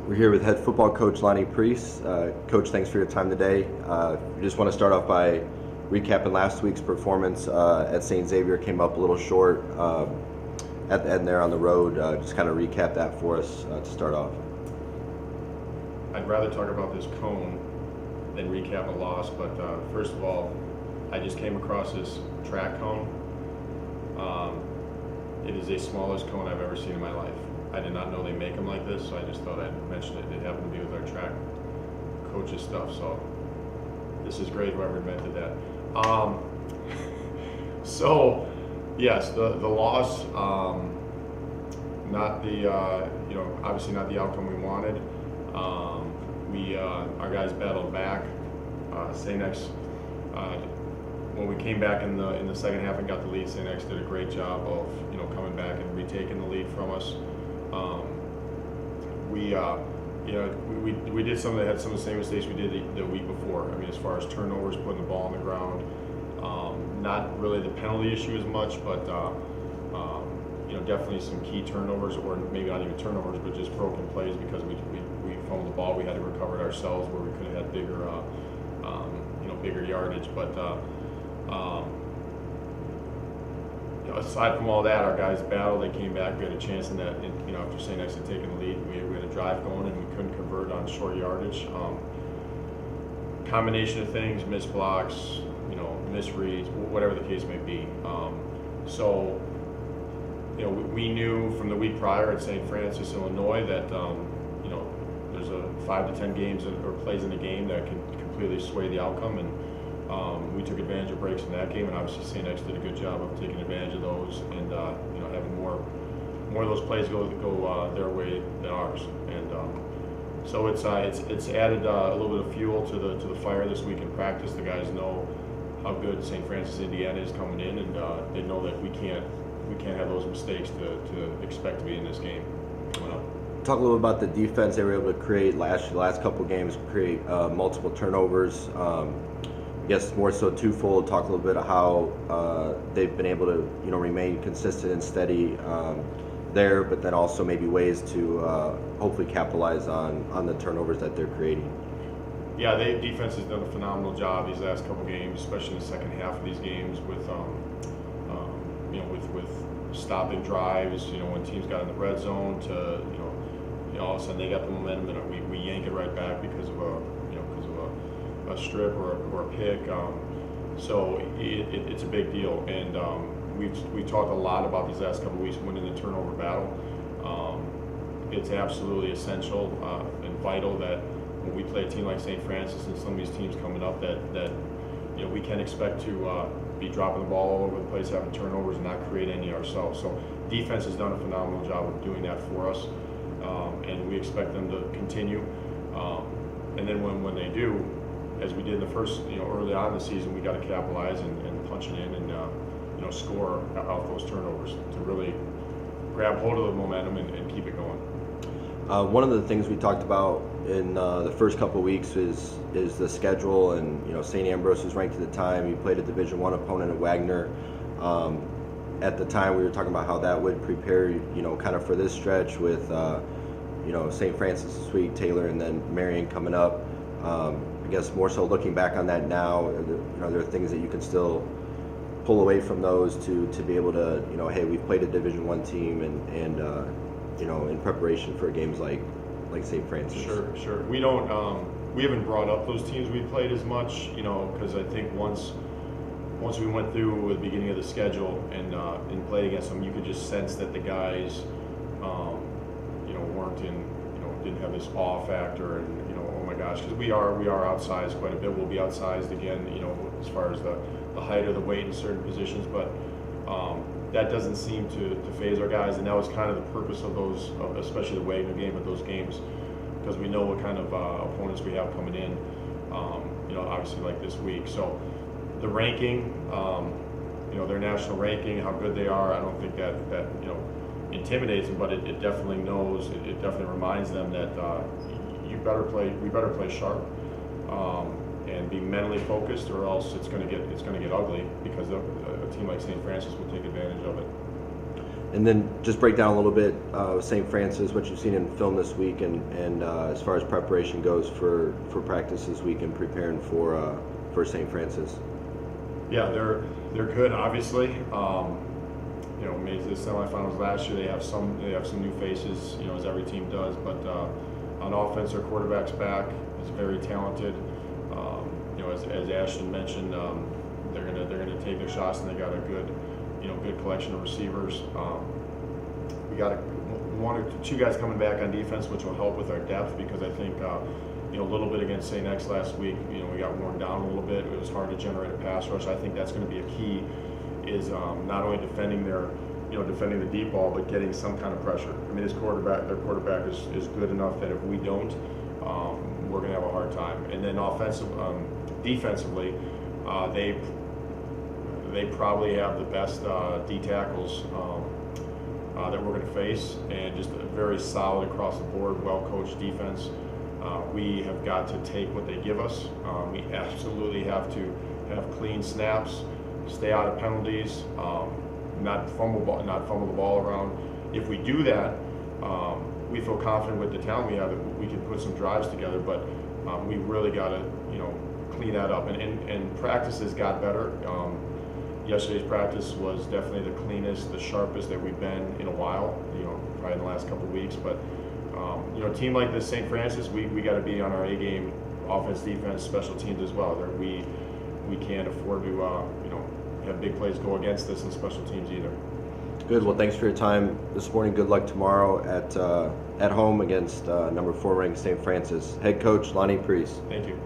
We're here with head football coach Lonnie Pries. Coach, thanks for your time today. We just want to start off by recapping last week's performance at St. Xavier. Came up a little short at the end there on the road. Just kind of recap that for us to start off. I'd rather talk about this cone than recap a loss, but first of all, I just came across this track cone. It is the smallest cone I've ever seen in my life. I did not know they make them like this, so I just thought I'd mention it. It happened to be with our track coaches stuff, so this is great, whoever invented that. So, yes, the loss, not the, obviously not the outcome we wanted. Our guys battled back. St. X, when we came back in the second half and got the lead, St. X did a great job of coming back and retaking the lead from us. We did had some of the same mistakes we did the week before. I mean, as far as turnovers, putting the ball on the ground, not really the penalty issue as much, but definitely some key turnovers, or maybe not even turnovers, but just broken plays because we fumbled the ball. We had to recover it ourselves, where we could have had bigger yardage, but. Aside from all that, our guys battled. They came back. We had a chance in that. After St. X had taken the lead, we had a drive going, and we couldn't convert on short yardage. Combination of things: missed blocks, misreads, whatever the case may be. So, we knew from the week prior at St. Francis, Illinois, that there's a 5 to 10 games or plays in the game that can completely sway the outcome, and we took advantage of breaks in that game, and obviously St. X did a good job of taking advantage of those, and having more of those plays go their way than ours, and so it's added a little bit of fuel to the fire this week in practice. The guys know how good St. Francis, Indiana is coming in, and they know that we can't have those mistakes to expect to be in this game coming up. Talk a little about the defense. They were able to create last couple games, create multiple turnovers. I guess more so twofold. Talk a little bit of how they've been able to remain consistent and steady there, but then also maybe ways to hopefully capitalize on the turnovers that they're creating. Yeah, defense has done a phenomenal job these last couple games, especially in the second half of these games with stopping drives. When teams got in the red zone to all of a sudden they got the momentum and we yank it right back because of a strip or a pick. So it's a big deal, and we talked a lot about these last couple of weeks winning the turnover battle. It's absolutely essential and vital that when we play a team like St. Francis and some of these teams coming up that we can expect to be dropping the ball all over the place, having turnovers, and not create any ourselves. So defense has done a phenomenal job of doing that for us, and we expect them to continue. And then when they do, as we did in the first, early on in the season, we got to capitalize and punch it in and score out those turnovers to really grab hold of the momentum and keep it going. One of the things we talked about in the first couple of weeks is the schedule, and St. Ambrose was ranked at the time. You played a Division I opponent at Wagner. At the time, we were talking about how that would prepare kind of for this stretch with St. Francis this week, Taylor, and then Marion coming up. I guess more so looking back on that now, there are things that you can still pull away from those to be able to, hey, we've played a Division I team and in preparation for games like St. Francis. Sure. We haven't brought up those teams we played as much, because I think once we went through the beginning of the schedule and played against them, you could just sense that the guys, weren't didn't have this awe factor, and oh my gosh, because we are outsized quite a bit. We'll be outsized again, as far as the height or the weight in certain positions, but that doesn't seem to phase our guys, and that was kind of the purpose of those, especially the Wagner game, of those games, because we know what kind of opponents we have coming in, obviously like this week. So the ranking, their national ranking, how good they are, I don't think that intimidates them, but it definitely knows, it definitely reminds them that we better play sharp and be mentally focused, or else it's going to get ugly, because a team like St. Francis will take advantage of it. And then just break down a little bit St. Francis, what you've seen in film this week, and as far as preparation goes for practice this week and preparing for St. Francis. Yeah, they're good. Obviously, you know, made it to the semifinals last year. They have some new faces, you know, as every team does. But on offense, their quarterback's back. He's very talented. You know, as Ashton mentioned, they're gonna take their shots, and they got a good collection of receivers. We got one or two guys coming back on defense, which will help with our depth, because I think you know, a little bit against St. X last week, you know, we got worn down a little bit. It was hard to generate a pass rush. I think that's going to be a key, is not only defending defending the deep ball, but getting some kind of pressure. I mean, their quarterback is good enough that if we don't, we're going to have a hard time. And then defensively, they probably have the best D tackles that we're going to face, and just a very solid across the board, well-coached defense. We have got to take what they give us. We absolutely have to have clean snaps, stay out of penalties, not fumble the ball around. If we do that, we feel confident with the talent we have that we can put some drives together. But we really got to, you know, clean that up. And practices got better. Yesterday's practice was definitely the cleanest, the sharpest that we've been in a while. You know, probably in the last couple of weeks. But you know, a team like this, St. Francis, we got to be on our A game, offense, defense, special teams as well. We can't afford to you know, have big plays go against us in special teams either. Good. Well, thanks for your time this morning. Good luck tomorrow at home against number 4 ranked St. Francis. Head coach Lonnie Pries. Thank you.